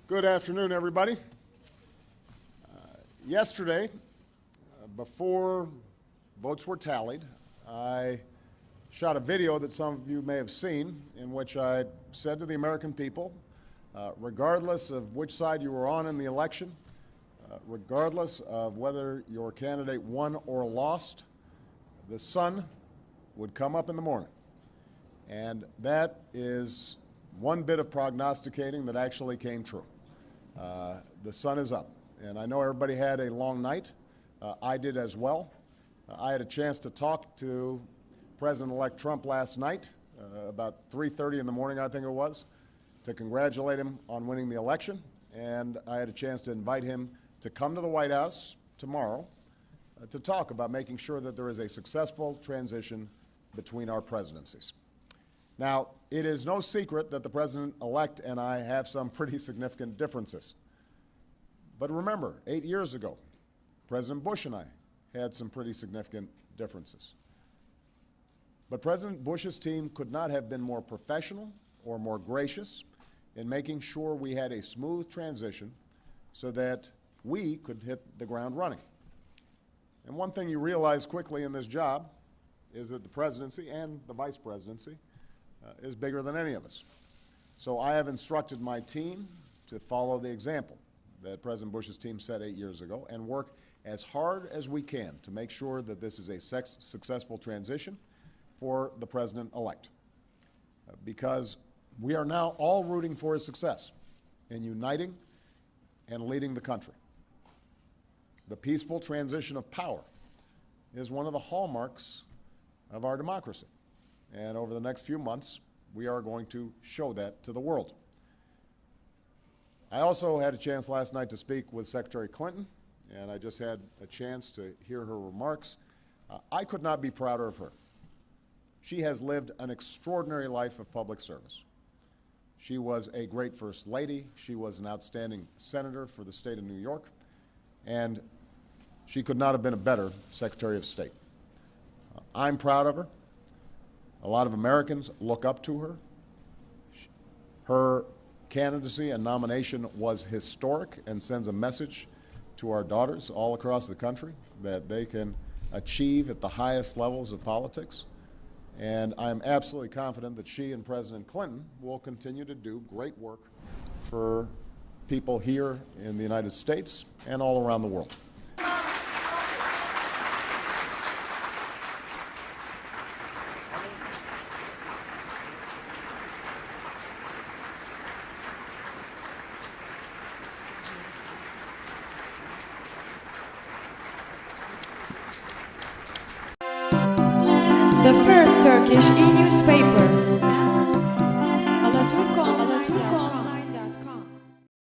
Good afternoon, everybody. Yesterday, before votes were tallied, I shot a video that some of you may have seen in which I said to the American people, regardless of which side you were on in the election, regardless of whether your candidate won or lost, the sun would come up in the morning. And that is one bit of prognosticating that actually came true. The sun is up, and I know everybody had a long night. I did as well. I had a chance to talk to President-elect Trump last night, about 3:30 in the morning, I think it was, to congratulate him on winning the election, and I had a chance to invite him to come to the White House tomorrow to talk about making sure that there is a successful transition between our presidencies. Now, it is no secret that the President-elect and I have some pretty significant differences. But remember, 8 years ago, President Bush and I had some pretty significant differences. But President Bush's team could not have been more professional or more gracious in making sure we had a smooth transition so that we could hit the ground running. And one thing you realize quickly in this job is that the presidency and the vice presidency is bigger than any of us. So I have instructed my team to follow the example that President Bush's team set 8 years ago and work as hard as we can to make sure that this is a successful transition for the President-elect. Because we are now all rooting for his success in uniting and leading the country. The peaceful transition of power is one of the hallmarks of our democracy. And over the next few months, we are going to show that to the world. I also had a chance last night to speak with Secretary Clinton, and I just had a chance to hear her remarks. I could not be prouder of her. She has lived an extraordinary life of public service. She was a great First Lady. She was an outstanding senator for the state of New York, and she could not have been a better Secretary of State. I'm proud of her. A lot of Americans look up to her. Her candidacy and nomination was historic and sends a message to our daughters all across the country that they can achieve at the highest levels of politics. And I'm absolutely confident that she and President Clinton will continue to do great work for people here in the United States and all around the world. The first Turkish e-newspaper.